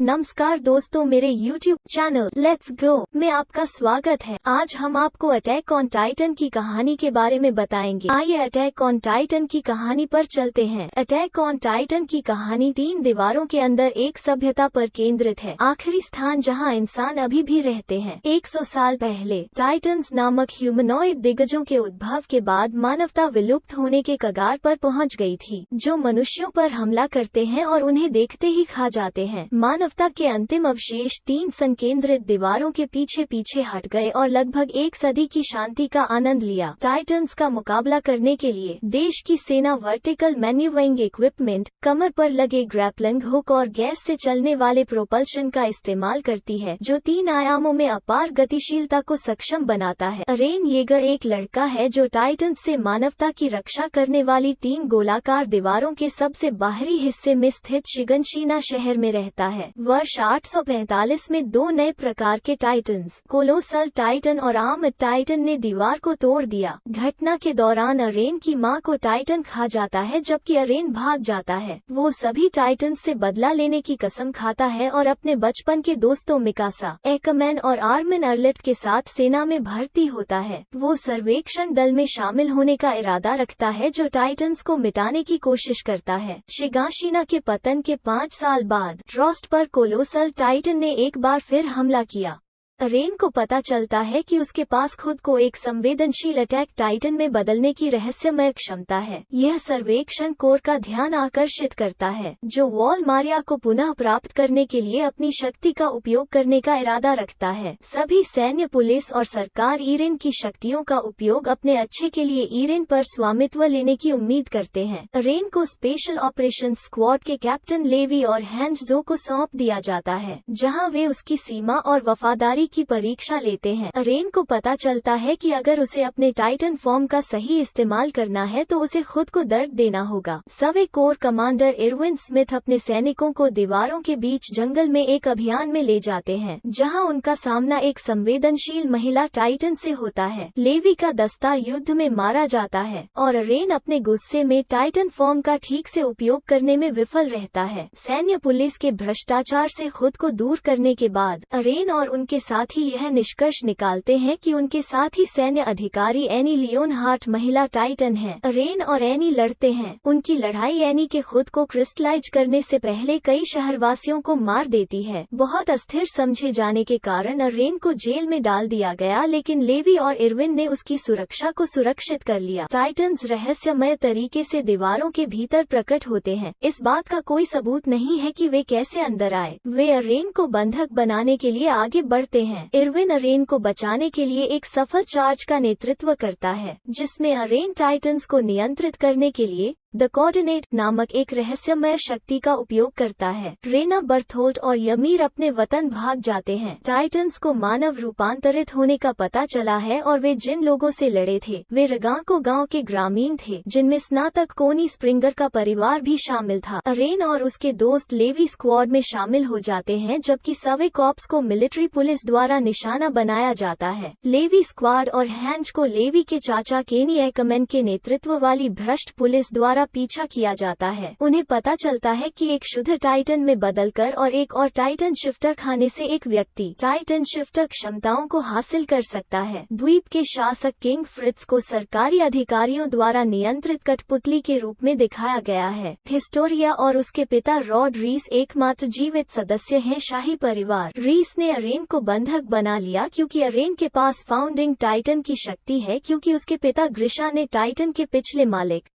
नमस्कार दोस्तों, मेरे YouTube चैनल लेट्स गो में आपका स्वागत है। आज हम आपको अटैक ऑन टाइटन की कहानी के बारे में बताएंगे। आइए अटैक ऑन टाइटन की कहानी पर चलते हैं। अटैक ऑन टाइटन की कहानी 3 दीवारों के अंदर एक सभ्यता पर केंद्रित है, आखिरी स्थान जहां इंसान अभी भी रहते हैं। 100 साल पहले टाइटन्स नामक ह्यूमनॉइड दिग्गजों के उद्भव के बाद मानवता विलुप्त होने के कगार पर पहुंच गई थी, जो मनुष्यों पर हमला करते हैं और उन्हें देखते ही खा जाते हैं। मानवता के अंतिम अवशेष 3 संकेंद्रित दीवारों के पीछे पीछे हट गए और लगभग 1 सदी की शांति का आनंद लिया। टाइटन्स का मुकाबला करने के लिए देश की सेना वर्टिकल मैन्यूवरिंग इक्विपमेंट, कमर पर लगे ग्रैपलिंग हुक और गैस से चलने वाले प्रोपल्शन का इस्तेमाल करती है, जो 3 आयामों में अपार गतिशीलता को सक्षम बनाता है। अरेन येगर एक लड़का है जो टाइटन्स से मानवता की रक्षा करने वाली 3 गोलाकार दीवारों के सबसे बाहरी हिस्से में स्थित शिगनशीना शहर में रहता है। वर्ष 845 में 2 नए प्रकार के टाइटन्स, कोलोसल टाइटन और आर्मड टाइटन ने दीवार को तोड़ दिया। घटना के दौरान अरेन की मां को टाइटन खा जाता है, जबकि अरेन भाग जाता है। वो सभी टाइटन से बदला लेने की कसम खाता है और अपने बचपन के दोस्तों मिकासा, एकमैन और आर्मिन अर्लेट के साथ सेना में भर्ती होता है। वो सर्वेक्षण दल में शामिल होने का इरादा रखता है, जो टाइटन्स को मिटाने की कोशिश करता है। शिगाशिना के पतन के 5 साल बाद ट्रॉस्ट पर कोलोसल टाइटन ने एक बार फिर हमला किया। अरेन को पता चलता है कि उसके पास खुद को एक संवेदनशील अटैक टाइटन में बदलने की रहस्यमय क्षमता है। यह सर्वेक्षण कोर का ध्यान आकर्षित करता है, जो वॉल मारिया को पुनः प्राप्त करने के लिए अपनी शक्ति का उपयोग करने का इरादा रखता है। सभी सैन्य, पुलिस और सरकार ईरेन की शक्तियों का उपयोग अपने अच्छे के लिए ईरेन पर स्वामित्व लेने की उम्मीद करते हैं। अरेन को स्पेशल ऑपरेशन स्क्वाड के कैप्टन लेवी और हैंजो को सौंप दिया जाता है, जहाँ वे उसकी सीमा और वफादारी की परीक्षा लेते हैं। अरेन को पता चलता है कि अगर उसे अपने टाइटन फॉर्म का सही इस्तेमाल करना है तो उसे खुद को दर्द देना होगा। सवे कोर कमांडर इरविन स्मिथ अपने सैनिकों को दीवारों के बीच जंगल में एक अभियान में ले जाते हैं, जहां उनका सामना एक संवेदनशील महिला टाइटन से होता है। लेवी का दस्ता युद्ध में मारा जाता है और अरेन अपने गुस्से में टाइटन फॉर्म का ठीक से उपयोग करने में विफल रहता है। सैन्य पुलिस के भ्रष्टाचार से खुद को दूर करने के बाद अरेन और उनके साथी यह निष्कर्ष निकालते हैं कि उनके साथी सैन्य अधिकारी एनी लियोनहार्ट महिला टाइटन है। अरेन और एनी लड़ते हैं। उनकी लड़ाई एनी के खुद को क्रिस्टलाइज करने से पहले कई शहरवासियों को मार देती है। बहुत अस्थिर समझे जाने के कारण अरेन को जेल में डाल दिया गया, लेकिन लेवी और इरविन ने उसकी सुरक्षा को सुरक्षित कर लिया। टाइटन्स रहस्यमय तरीके से दीवारों के भीतर प्रकट होते हैं। इस बात का कोई सबूत नहीं है कि वे कैसे अंदर आए। वे अरेन को बंधक बनाने के लिए आगे बढ़ते हैं। इरविन अरेन को बचाने के लिए एक सफल चार्ज का नेतृत्व करता है, जिसमें अरेन टाइटन्स को नियंत्रित करने के लिए द कोऑर्डिनेट नामक एक रहस्यमय शक्ति का उपयोग करता है। रेना, बर्थोल्ट और यमीर अपने वतन भाग जाते हैं। टाइटन्स को मानव रूपांतरित होने का पता चला है और वे जिन लोगों से लड़े थे वे रगाको गांव के ग्रामीण थे, जिनमें स्नातक कोनी स्प्रिंगर का परिवार भी शामिल था। अरेन और उसके दोस्त लेवी स्क्वाड में शामिल हो जाते हैं, जबकि सवे कॉप्स को मिलिट्री पुलिस द्वारा निशाना बनाया जाता है। लेवी स्क्वाड और हैंज को लेवी के चाचा केनी एकमैन के नेतृत्व वाली भ्रष्ट पुलिस द्वारा पीछा किया जाता है। उन्हें पता चलता है कि एक शुद्ध टाइटन में बदलकर और एक और टाइटन शिफ्टर खाने से एक व्यक्ति टाइटन शिफ्टर क्षमताओं को हासिल कर सकता है। द्वीप के शासक किंग फ्रिट्ज को सरकारी अधिकारियों द्वारा नियंत्रित कठपुतली के रूप में दिखाया गया है। हिस्टोरिया और उसके पिता रॉड रीस एकमात्र जीवित सदस्य हैं शाही परिवार। रीस ने अरेन को बंधक बना लिया क्योंकि अरेन के पास फाउंडिंग टाइटन की शक्ति है, क्योंकि उसके पिता ग्रिशा ने टाइटन के पिछले मालिक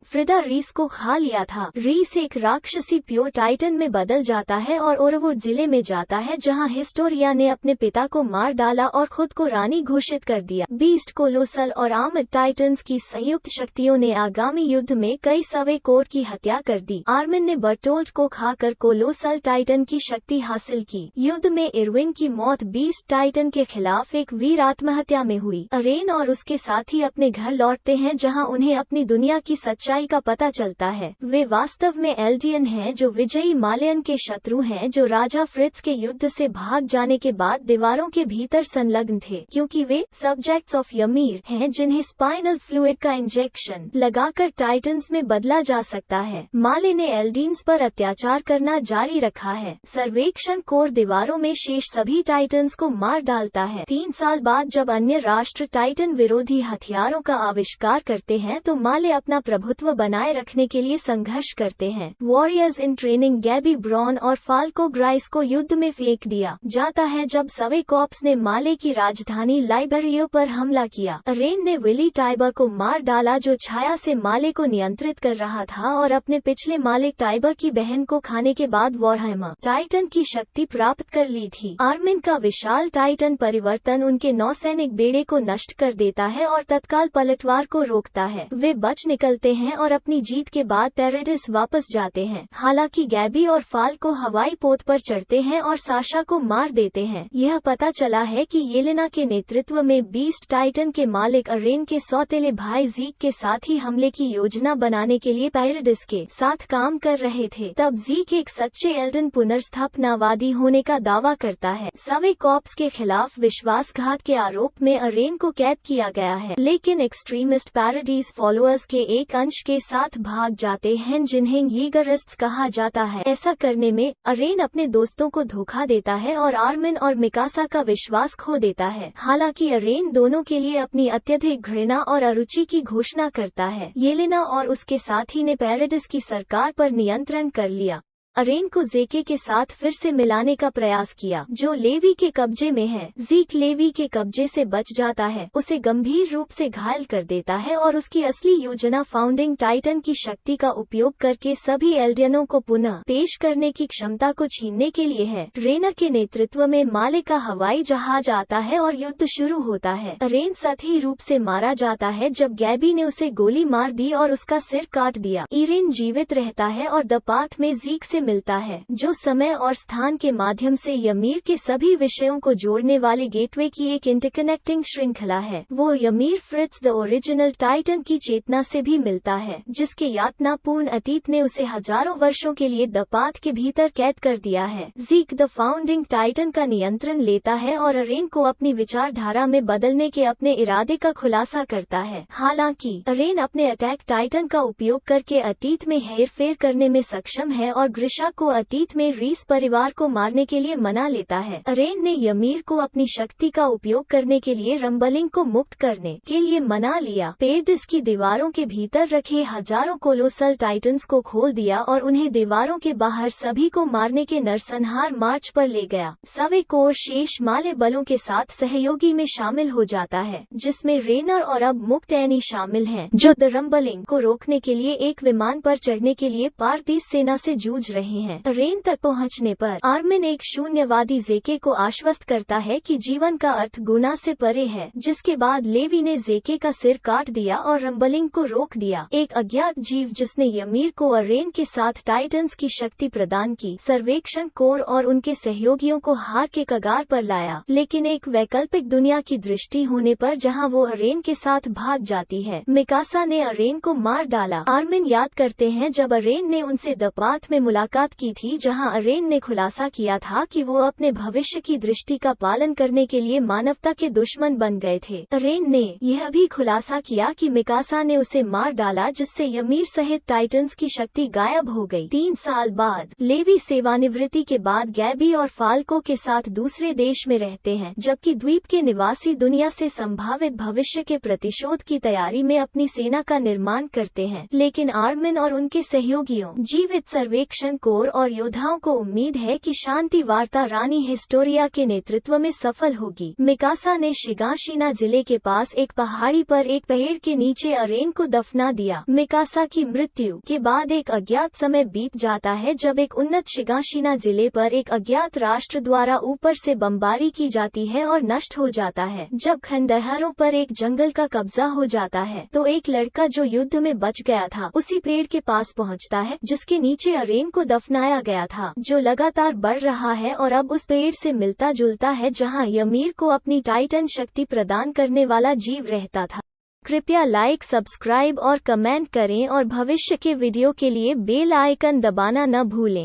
फ्रिडा रीस को खा लिया था। रीस एक राक्षसी प्योर टाइटन में बदल जाता है और ओरवुड जिले में जाता है, जहां हिस्टोरिया ने अपने पिता को मार डाला और खुद को रानी घोषित कर दिया। बीस्ट, कोलोसल और आर्मड टाइटन्स की संयुक्त शक्तियों ने आगामी युद्ध में कई सवे कोर की हत्या कर दी। आर्मिन ने बर्टोल्ट को खाकर कोलोसल टाइटन की शक्ति हासिल की। युद्ध में इरविन की मौत बीस्ट टाइटन के खिलाफ एक वीर आत्महत्या में हुई। अरेन और उसके साथी अपने घर लौटते हैं, जहाँ उन्हें अपनी दुनिया की सच्चाई सच्चाई का पता चलता है। वे वास्तव में एल्डियन हैं जो विजयी मालयन के शत्रु हैं, जो राजा फ्रिट्ज के युद्ध से भाग जाने के बाद दीवारों के भीतर संलग्न थे, क्योंकि वे सब्जेक्ट्स ऑफ ymir हैं जिन्हें स्पाइनल फ्लूइड का इंजेक्शन लगाकर टाइटन्स में बदला जा सकता है। माले ने एल्डीन्स पर अत्याचार करना जारी रखा है। सर्वेक्षण कोर दीवारों में शेष सभी टाइटन्स को मार डालता है। 3 साल बाद जब अन्य राष्ट्र टाइटन विरोधी हथियारों का आविष्कार करते हैं तो माले अपना प्रभुत्व बनाए रखने के लिए संघर्ष करते हैं। वॉरियर्स इन ट्रेनिंग गैबी ब्रॉन और फाल्को ग्राइस को युद्ध में फेंक दिया जाता है जब सवे कॉप्स ने माले की राजधानी लाइबेरियो पर हमला किया। अरेन ने विली टाइबर को मार डाला जो छाया से माले को नियंत्रित कर रहा था और अपने पिछले मालिक टाइबर की बहन को खाने के बाद वॉरहैमर टाइटन की शक्ति प्राप्त कर ली थी। आर्मिन का विशाल टाइटन परिवर्तन उनके नौसैनिक बेड़े को नष्ट कर देता है और तत्काल पलटवार को रोकता है। वे बच निकलते हैं और अपनी जीत के बाद पेरेडिस वापस जाते हैं। हालांकि गैबी और फाल्को हवाई पोत पर चढ़ते हैं और साशा को मार देते हैं। यह पता चला है कि येलेना के नेतृत्व में बीस्ट टाइटन के मालिक अरेन के सौतेले भाई जीक के साथ ही हमले की योजना बनाने के लिए पेरेडिस के साथ काम कर रहे थे। तब जीक एक सच्चे एल्डन पुनर्स्थापनावादी होने का दावा करता है। सवे कॉप्स के खिलाफ विश्वासघात के आरोप में अरेन को कैद किया गया है, लेकिन एक्सट्रीमिस्ट पैराडीज फॉलोअर्स के एक अंश के साथ भाग जाते हैं जिन्हें यीगरिस्ट्स कहा जाता है। ऐसा करने में अरेन अपने दोस्तों को धोखा देता है और आर्मिन और मिकासा का विश्वास खो देता है। हालांकि अरेन दोनों के लिए अपनी अत्यधिक घृणा और अरुचि की घोषणा करता है। येलेना और उसके साथी ने पेरेडिस की सरकार पर नियंत्रण कर लिया। अरेन को जेके के साथ फिर से मिलाने का प्रयास किया जो लेवी के कब्जे में है। जीक लेवी के कब्जे से बच जाता है, उसे गंभीर रूप से घायल कर देता है और उसकी असली योजना फाउंडिंग टाइटन की शक्ति का उपयोग करके सभी एल्डियनों को पुनः पेश करने की क्षमता को छीनने के लिए है। रेनर के नेतृत्व में माले का हवाई जहाज आता है और युद्ध शुरू होता है। अरेन सतही रूप से मारा जाता है जब गैबी ने उसे गोली मार दी और उसका सिर काट दिया। इरेन जीवित रहता है और द पाथ में जीक से मिलता है, जो समय और स्थान के माध्यम से ymir के सभी विषयों को जोड़ने वाले गेटवे की एक इंटरकनेक्टिंग श्रृंखला है। वो ymir Fritz the original Titan की चेतना से भी मिलता है, जिसके यातनापूर्ण अतीत ने उसे हजारों वर्षों के लिए द पाथ के भीतर कैद कर दिया है। जीक द फाउंडिंग टाइटन का नियंत्रण लेता है और अरेन को अपनी विचारधारा में बदलने के अपने इरादे का खुलासा करता है। हालांकि अरेन अपने अटैक टाइटन का उपयोग करके अतीत में हेरफेर करने में सक्षम है और ग्रिशा को अतीत में रीस परिवार को मारने के लिए मना लेता है। अरेन ने ymir को अपनी शक्ति का उपयोग करने के लिए रंबलिंग को मुक्त करने के लिए मना लिया। पेरेडिस की दीवारों के भीतर रखे हजारों कोलोसल टाइटन्स को खोल दिया और उन्हें दीवारों के बाहर सभी को मारने के नरसंहार मार्च पर ले गया। सवे कोर शेष माले बलों के साथ सहयोगी में शामिल हो जाता है, जिसमें रेनर और अब मुक्त एनी शामिल हैं, जो द रंबलिंग को रोकने के लिए एक विमान पर चढ़ने के लिए पारतीस सेना से जूझ रहे हैं। अरेन तक पहुंचने पर आर्मिन एक शून्यवादी जेके को आश्वस्त करता है कि जीवन का अर्थ गुना से परे है, जिसके बाद लेवी ने जेके का सिर काट दिया और रंबलिंग को रोक दिया। एक अज्ञात जीव जिसने ymir को अरेन के साथ टाइटन्स की शक्ति प्रदान की, सर्वेक्षण कोर और उनके सहयोगियों को हार के कगार पर लाया, लेकिन एक वैकल्पिक दुनिया की दृष्टि होने पर जहां वो अरेन के साथ भाग जाती है। मिकासा ने अरेन को मार डाला। आर्मिन याद करते हैं जब अरेन ने उनसे द पाथ में मुलाकात की थी, जहां अरेन ने खुलासा किया था कि वो अपने भविष्य की दृष्टि का पालन करने के लिए मानवता के दुश्मन बन गए थे। अरेन ने यह भी खुलासा किया कि मिकासा ने उसे मार डाला, जिससे ymir सहित टाइटन्स की शक्ति गायब हो गई। 3 साल बाद लेवी सेवानिवृत्ति के बाद गैबी और फाल्को के साथ दूसरे देश में रहते हैं, जबकि द्वीप के निवासी दुनिया से संभावित भविष्य के प्रतिशोध की तैयारी में अपनी सेना का निर्माण करते हैं। लेकिन आर्मिन और उनके सहयोगियों, जीवित सर्वेक्षण कोर और योद्धाओं को उम्मीद है कि शांति वार्ता रानी हिस्टोरिया के नेतृत्व में सफल होगी। मिकासा ने शिगाशिना जिले के पास एक पहाड़ी पर एक पेड़ के नीचे अरेन को दफना दिया। मिकासा की मृत्यु के बाद एक अज्ञात समय बीत जाता है जब एक उन्नत शिगाशिना जिले पर एक अज्ञात राष्ट्र द्वारा ऊपर से बमबारी की जाती है और नष्ट हो जाता है। जब खंडहरों पर एक जंगल का कब्जा हो जाता है तो एक लड़का जो युद्ध में बच गया था उसी पेड़ के पास पहुंचता है जिसके नीचे अरेन को दफनाया गया था, जो लगातार बढ़ रहा है और अब उस पेड़ से मिलता जुलता है जहां ymir को अपनी टाइटन शक्ति प्रदान करने वाला जीव रहता था। कृपया लाइक, सब्सक्राइब और कमेंट करें और भविष्य के वीडियो के लिए बेल आइकन दबाना न भूलें।